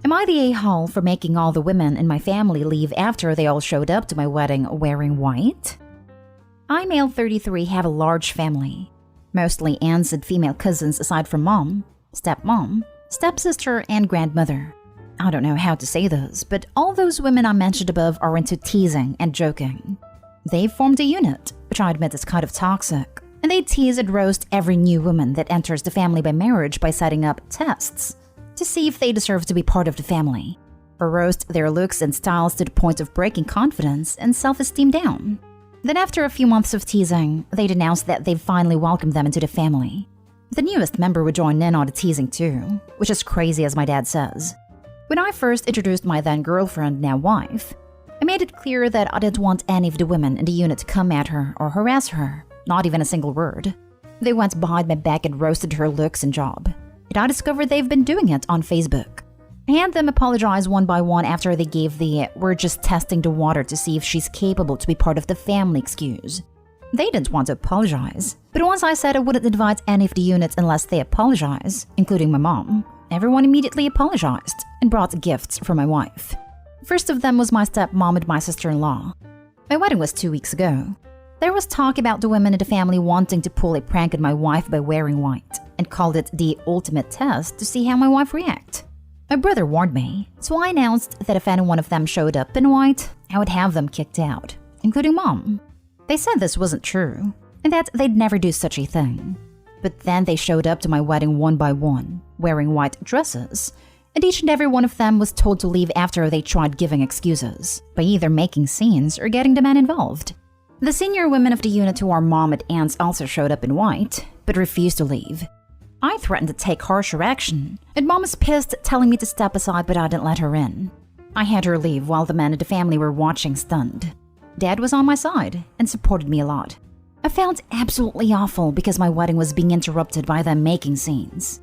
Am I the a-hole for making all the women in my family leave after they all showed up to my wedding wearing white? I, male 33, have a large family. Mostly aunts and female cousins aside from mom, stepmom, stepsister, and grandmother. I don't know how to say this, but all those women I mentioned above are into teasing and joking. They've formed a unit, which I admit is kind of toxic, and they tease and roast every new woman that enters the family by marriage by setting up tests to see if they deserve to be part of the family, or roast their looks and styles to the point of breaking confidence and self-esteem down. Then after a few months of teasing, they'd announce that they've finally welcomed them into the family. The newest member would join in on the teasing too, which is crazy as my dad says. When I first introduced my then girlfriend, now wife, I made it clear that I didn't want any of the women in the unit to come at her or harass her, not even a single word. They went behind my back and roasted her looks and job. And I discovered they've been doing it on Facebook. I had them apologize one by one after they gave the "we're just testing the water to see if she's capable to be part of the family" excuse. They didn't want to apologize, but once I said I wouldn't invite any of the units unless they apologize, including my mom, everyone immediately apologized and brought gifts for my wife. First of them was my stepmom and my sister-in-law. My wedding was 2 weeks ago. There was talk about the women in the family wanting to pull a prank on my wife by wearing white, and called it the ultimate test to see how my wife react. My brother warned me, so I announced that if any one of them showed up in white, I would have them kicked out, including mom. They said this wasn't true, and that they'd never do such a thing. But then they showed up to my wedding one by one, wearing white dresses, and each and every one of them was told to leave after they tried giving excuses, by either making scenes or getting the men involved. The senior women of the unit who are mom and aunts also showed up in white, but refused to leave. I threatened to take harsher action, and mom was pissed, telling me to step aside, but I didn't let her in. I had her leave while the men of the family were watching stunned. Dad was on my side and supported me a lot. I felt absolutely awful because my wedding was being interrupted by them making scenes.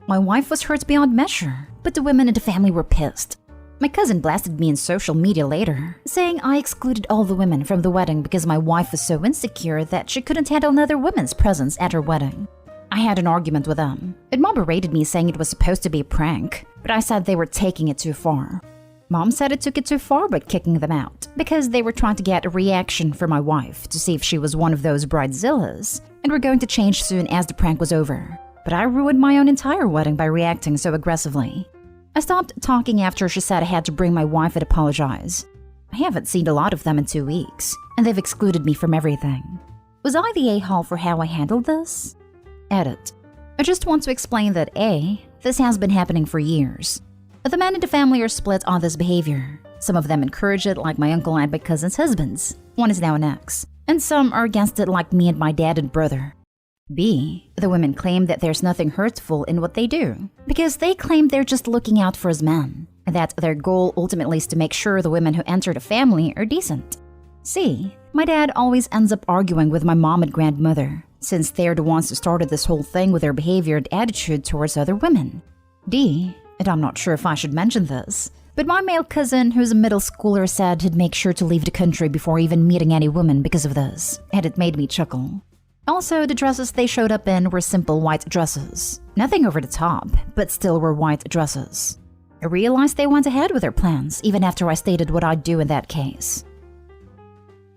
My wife was hurt beyond measure, but the women in the family were pissed. My cousin blasted me in social media later, saying I excluded all the women from the wedding because my wife was so insecure that she couldn't handle another woman's presence at her wedding. I had an argument with them, and mom berated me saying it was supposed to be a prank, but I said they were taking it too far. Mom said it took it too far by kicking them out, because they were trying to get a reaction from my wife to see if she was one of those BrideZillas, and were going to change soon as the prank was over. But I ruined my own entire wedding by reacting so aggressively. I stopped talking after she said I had to bring my wife and apologize. I haven't seen a lot of them in 2 weeks, and they've excluded me from everything. Was I the a-hole for how I handled this? Edit. I just want to explain that A, this has been happening for years. The men in the family are split on this behavior. Some of them encourage it, like my uncle and my cousin's husbands. One is now an ex. And some are against it, like me and my dad and brother. B, the women claim that there's nothing hurtful in what they do, because they claim they're just looking out for us men, and that their goal ultimately is to make sure the women who enter the family are decent. C, my dad always ends up arguing with my mom and grandmother, since they're the ones who started this whole thing with their behavior and attitude towards other women. D, and I'm not sure if I should mention this, but my male cousin, who's a middle schooler, said he'd make sure to leave the country before even meeting any woman because of this, and it made me chuckle. Also, the dresses they showed up in were simple white dresses. Nothing over the top, but still were white dresses. I realized they went ahead with their plans, even after I stated what I'd do in that case.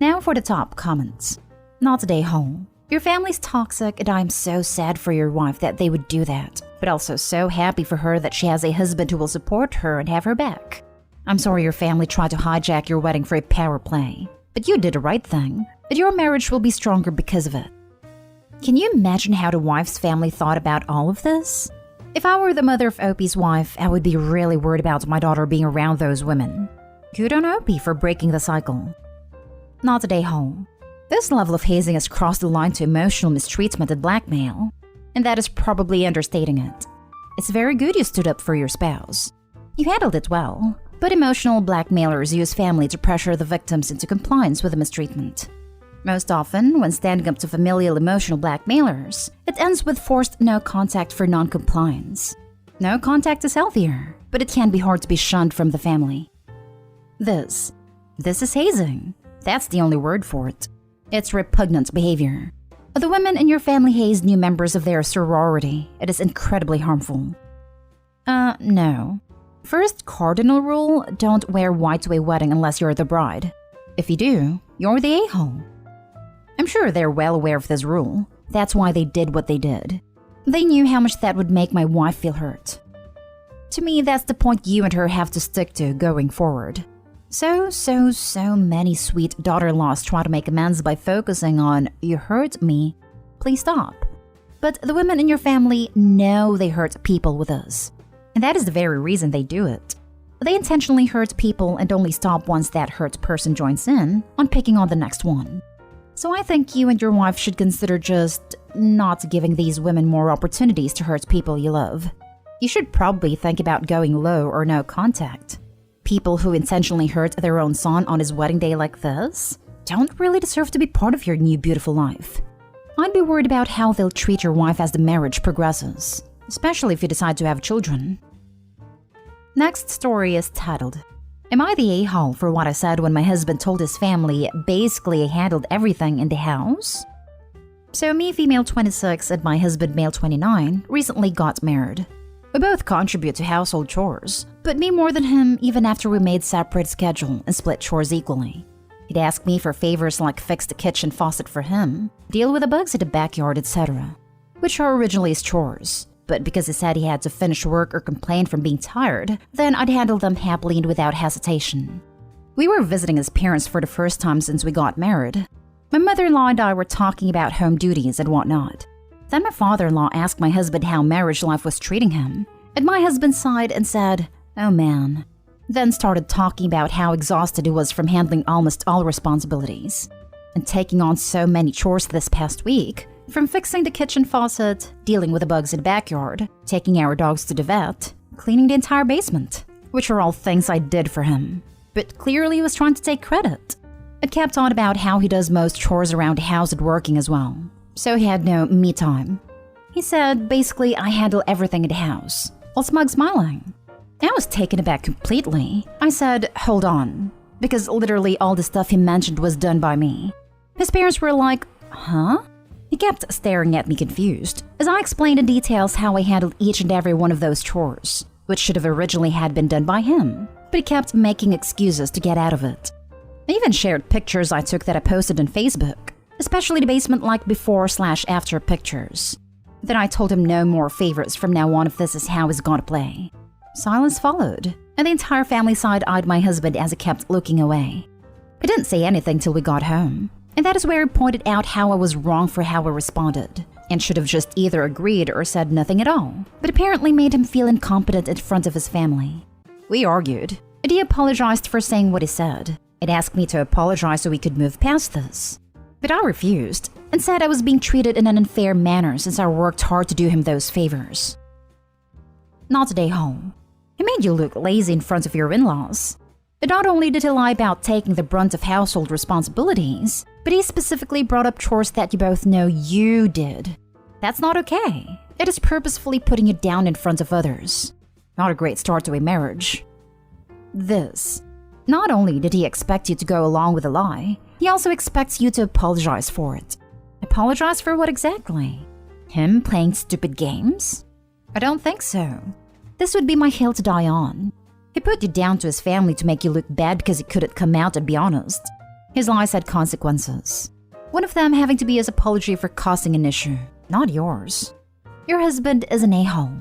Now for the top comments. Not today, home. Your family's toxic, and I'm so sad for your wife that they would do that, but also so happy for her that she has a husband who will support her and have her back. I'm sorry your family tried to hijack your wedding for a power play, but you did the right thing, and your marriage will be stronger because of it. Can you imagine how the wife's family thought about all of this? If I were the mother of Opie's wife, I would be really worried about my daughter being around those women. Good on Opie for breaking the cycle. Not today, home. This level of hazing has crossed the line to emotional mistreatment and blackmail, and that is probably understating it. It's very good you stood up for your spouse. You handled it well, but emotional blackmailers use family to pressure the victims into compliance with the mistreatment. Most often, when standing up to familial emotional blackmailers, it ends with forced no contact for non-compliance. No contact is healthier, but it can be hard to be shunned from the family. This is hazing. That's the only word for it. It's repugnant behavior. The women in your family haze new members of their sorority. It is incredibly harmful. No. First cardinal rule, don't wear white to a wedding unless you're the bride. If you do, you're the a-hole. I'm sure they're well aware of this rule. That's why they did what they did. They knew how much that would make my wife feel hurt. To me, that's the point you and her have to stick to going forward. So many sweet daughter-in-laws try to make amends by focusing on, you hurt me, please stop. But the women in your family know they hurt people with us. And that is the very reason they do it. They intentionally hurt people and only stop once that hurt person joins in on picking on the next one. So I think you and your wife should consider just not giving these women more opportunities to hurt people you love. You should probably think about going low or no contact. People who intentionally hurt their own son on his wedding day like this don't really deserve to be part of your new beautiful life. I'd be worried about how they'll treat your wife as the marriage progresses, especially if you decide to have children. Next story is titled, Am I the a-hole for what I said when my husband told his family basically I handled everything in the house? So me, female 26, and my husband, male 29, recently got married. We both contribute to household chores, but me more than him even after we made separate schedule and split chores equally. He'd ask me for favors like fix the kitchen faucet for him, deal with the bugs in the backyard, etc., which are originally his chores. But because he said he had to finish work or complain from being tired, then I'd handle them happily and without hesitation. We were visiting his parents for the first time since we got married. My mother-in-law and I were talking about home duties and whatnot. Then my father-in-law asked my husband how marriage life was treating him, and my husband sighed and said, "Oh man." Then started talking about how exhausted he was from handling almost all responsibilities and taking on so many chores this past week, from fixing the kitchen faucet, dealing with the bugs in the backyard, taking our dogs to the vet, cleaning the entire basement, which are all things I did for him. But clearly he was trying to take credit. It kept on about how he does most chores around the house and working as well, so he had no me time. He said, basically, I handle everything in the house, all smug smiling. I was taken aback completely. I said, hold on, because literally all the stuff he mentioned was done by me. His parents were like, huh? He kept staring at me confused, as I explained in details how I handled each and every one of those chores, which should have originally had been done by him, but he kept making excuses to get out of it. I even shared pictures I took that I posted on Facebook, especially the basement like before/after pictures. Then I told him no more favors from now on if this is how he's gonna play. Silence followed, and the entire family side-eyed my husband as he kept looking away. I didn't say anything till we got home, and that is where he pointed out how I was wrong for how I responded, and should have just either agreed or said nothing at all, but apparently made him feel incompetent in front of his family. We argued, and he apologized for saying what he said, and asked me to apologize so we could move past this. But I refused, and said I was being treated in an unfair manner since I worked hard to do him those favors. Not today, home. He made you look lazy in front of your in-laws. But not only did he lie about taking the brunt of household responsibilities, but he specifically brought up chores that you both know you did. That's not okay. It is purposefully putting you down in front of others. Not a great start to a marriage. This. Not only did he expect you to go along with a lie, he also expects you to apologize for it. Apologize for what exactly? Him playing stupid games? I don't think so. This would be my hill to die on. He put you down to his family to make you look bad because he couldn't come out and be honest. His lies had consequences. One of them having to be his apology for causing an issue, not yours. Your husband is an a-hole.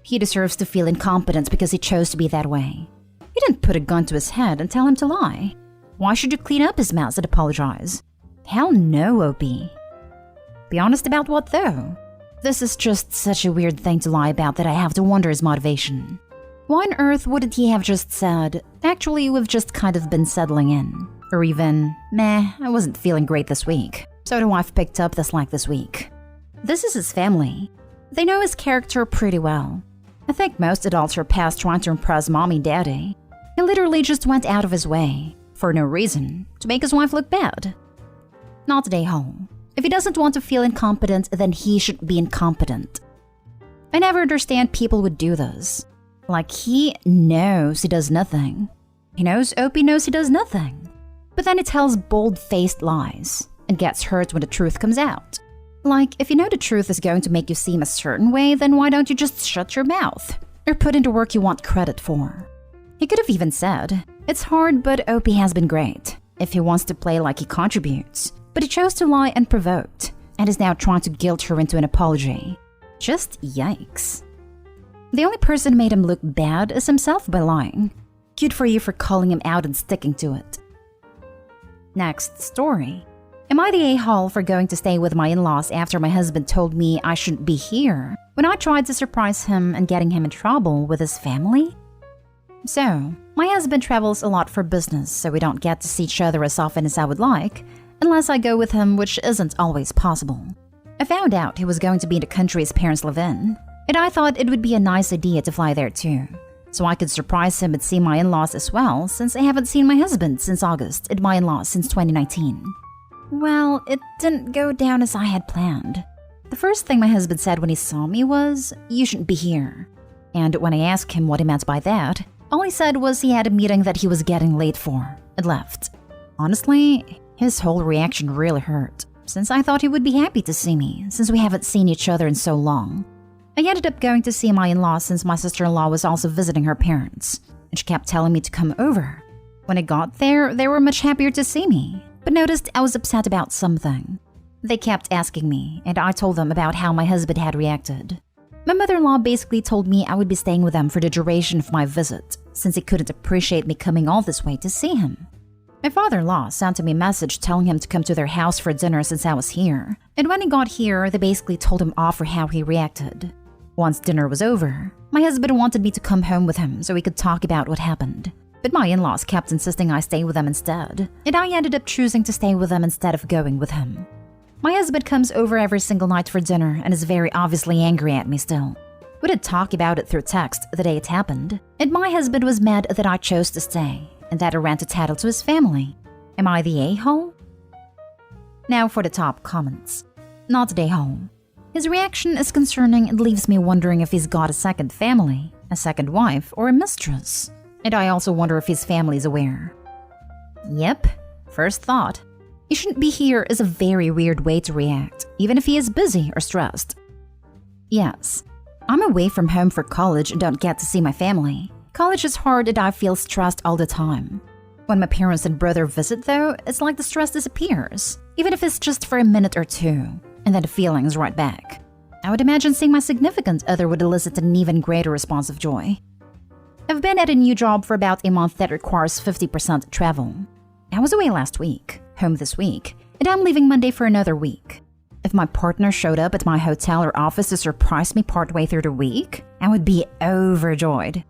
He deserves to feel incompetent because he chose to be that way. You didn't put a gun to his head and tell him to lie. Why should you clean up his mess and apologize? Hell no, OP. Be honest about what though? This is just such a weird thing to lie about that I have to wonder his motivation. Why on earth wouldn't he have just said, actually, we've just kind of been settling in? Or even, meh, I wasn't feeling great this week, so the wife picked up the slack this week. This is his family. They know his character pretty well. I think most adults are past trying to impress mommy and daddy. He literally just went out of his way, for no reason, to make his wife look bad. Not today, home. If he doesn't want to feel incompetent, then he should be incompetent. I never understand people would do this. Like he knows he does nothing. He knows Opie knows he does nothing. But then he tells bold-faced lies and gets hurt when the truth comes out. Like, if you know the truth is going to make you seem a certain way, then why don't you just shut your mouth? or put into work you want credit for. He could have even said, "It's hard, but Opie has been great," if he wants to play like he contributes. But he chose to lie unprovoked and is now trying to guilt her into an apology. Just yikes. The only person who made him look bad is himself by lying. Good for you for calling him out and sticking to it. Next story. Am I the a-hole for going to stay with my in-laws after my husband told me I shouldn't be here when I tried to surprise him and getting him in trouble with his family? So, my husband travels a lot for business, so we don't get to see each other as often as I would like, unless I go with him, which isn't always possible. I found out he was going to be in the country his parents live in, and I thought it would be a nice idea to fly there too, so I could surprise him and see my in-laws as well, since I haven't seen my husband since August and my in-laws since 2019. Well, it didn't go down as I had planned. The first thing my husband said when he saw me was, "You shouldn't be here." And when I asked him what he meant by that, all he said was he had a meeting that he was getting late for and left. Honestly, his whole reaction really hurt, since I thought he would be happy to see me, since we haven't seen each other in so long. I ended up going to see my in-laws since my sister-in-law was also visiting her parents, and she kept telling me to come over. When I got there, they were much happier to see me, but noticed I was upset about something. They kept asking me, and I told them about how my husband had reacted. My mother-in-law basically told me I would be staying with them for the duration of my visit, since he couldn't appreciate me coming all this way to see him. My father-in-law sent me a message telling him to come to their house for dinner since I was here, and when he got here, they basically told him off for how he reacted. Once dinner was over, my husband wanted me to come home with him so we could talk about what happened. But my in-laws kept insisting I stay with them instead, and I ended up choosing to stay with them instead of going with him. My husband comes over every single night for dinner and is very obviously angry at me still. We did talk about it through text the day it happened, and my husband was mad that I chose to stay, and that I ran to tattle to his family. Am I the a-hole? Now for the top comments. Not the a-hole. His reaction is concerning and leaves me wondering if he's got a second family, a second wife, or a mistress. And I also wonder if his family is aware. Yep, first thought. "You shouldn't be here" is a very weird way to react, even if he is busy or stressed. Yes, I'm away from home for college and don't get to see my family. College is hard and I feel stressed all the time. When my parents and brother visit though, it's like the stress disappears, even if it's just for a minute or two, and then the feeling's right back. I would imagine seeing my significant other would elicit an even greater response of joy. I've been at a new job for about a month that requires 50% travel. I was away last week, home this week, and I'm leaving Monday for another week. If my partner showed up at my hotel or office to surprise me partway through the week, I would be overjoyed.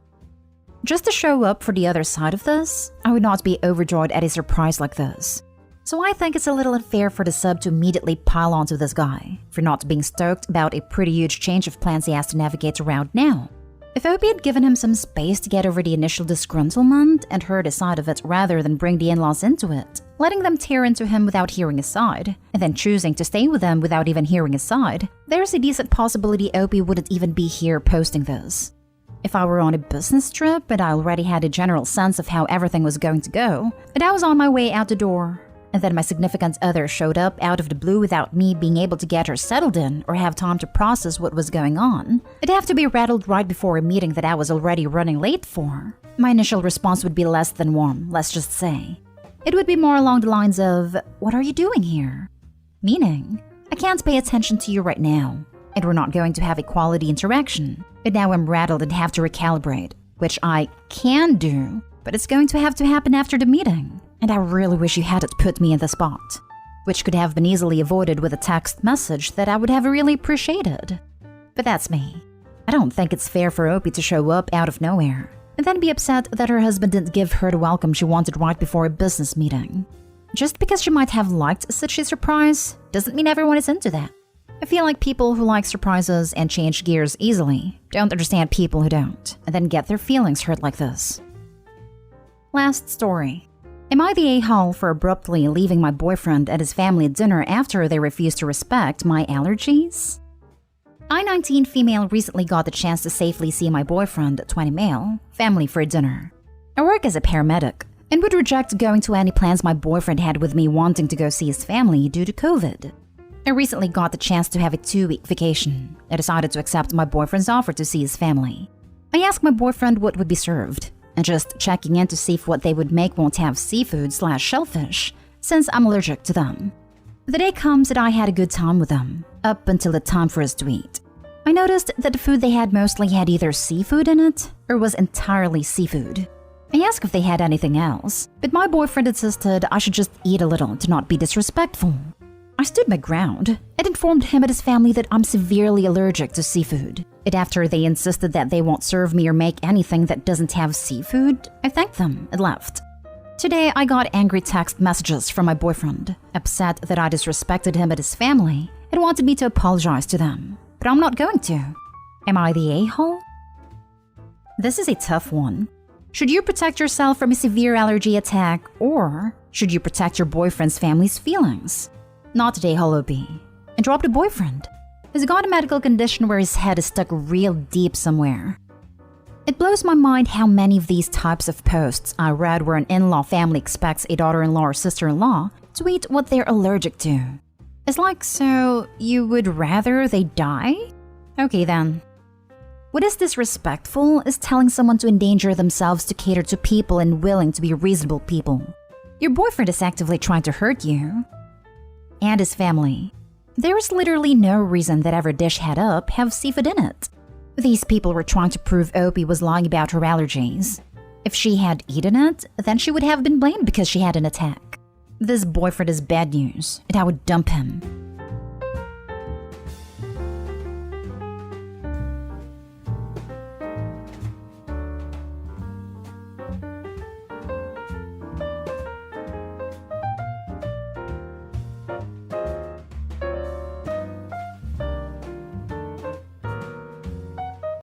Just to show up for the other side of this, I would not be overjoyed at a surprise like this. So I think it's a little unfair for the sub to immediately pile onto this guy for not being stoked about a pretty huge change of plans he has to navigate around now. If Opie had given him some space to get over the initial disgruntlement and heard his side of it rather than bring the in-laws into it, letting them tear into him without hearing his side, and then choosing to stay with them without even hearing his side, there's a decent possibility Opie wouldn't even be here posting this. If I were on a business trip and I already had a general sense of how everything was going to go, and I was on my way out the door, and then my significant other showed up out of the blue without me being able to get her settled in or have time to process what was going on, I'd have to be rattled right before a meeting that I was already running late for. My initial response would be less than warm, let's just say. It would be more along the lines of, "What are you doing here?" Meaning, "I can't pay attention to you right now, and we're not going to have a quality interaction, but now I'm rattled and have to recalibrate," which I can do, but it's going to have to happen after the meeting. And I really wish you hadn't put me in the spot, which could have been easily avoided with a text message that I would have really appreciated. But that's me. I don't think it's fair for Opie to show up out of nowhere and then be upset that her husband didn't give her the welcome she wanted right before a business meeting. Just because she might have liked such a surprise doesn't mean everyone is into that. I feel like people who like surprises and change gears easily don't understand people who don't, and then get their feelings hurt like this. Last story. Am I the a-hole for abruptly leaving my boyfriend at his family at dinner after they refused to respect my allergies? I, 19 female, recently got the chance to safely see my boyfriend, 20 male, family for dinner. I work as a paramedic and would reject going to any plans my boyfriend had with me wanting to go see his family due to COVID. I recently got the chance to have a 2-week vacation. I decided to accept my boyfriend's offer to see his family. I asked my boyfriend what would be served, and just checking in to see if what they would make won't have seafood/shellfish, since I'm allergic to them. The day comes and I had a good time with them, up until the time for us to eat. I noticed that the food they had mostly had either seafood in it, or was entirely seafood. I asked if they had anything else, but my boyfriend insisted I should just eat a little to not be disrespectful. I stood my ground and informed him and his family that I'm severely allergic to seafood. And after they insisted that they won't serve me or make anything that doesn't have seafood, I thanked them and left. Today, I got angry text messages from my boyfriend, upset that I disrespected him and his family, and wanted me to apologize to them. But I'm not going to. Am I the a-hole? This is a tough one. Should you protect yourself from a severe allergy attack, or should you protect your boyfriend's family's feelings? Not today, Hollow B. And drop the boyfriend. He's got a medical condition where his head is stuck real deep somewhere. It blows my mind how many of these types of posts I read where an in-law family expects a daughter-in-law or sister-in-law to eat what they're allergic to. It's like, so you would rather they die? Okay then. What is disrespectful is telling someone to endanger themselves to cater to people and willing to be reasonable people. Your boyfriend is actively trying to hurt you. And his family. There is literally no reason that every dish had up have seafood in it. These people were trying to prove Opie was lying about her allergies. If she had eaten it, then she would have been blamed because she had an attack. This boyfriend is bad news, and I would dump him.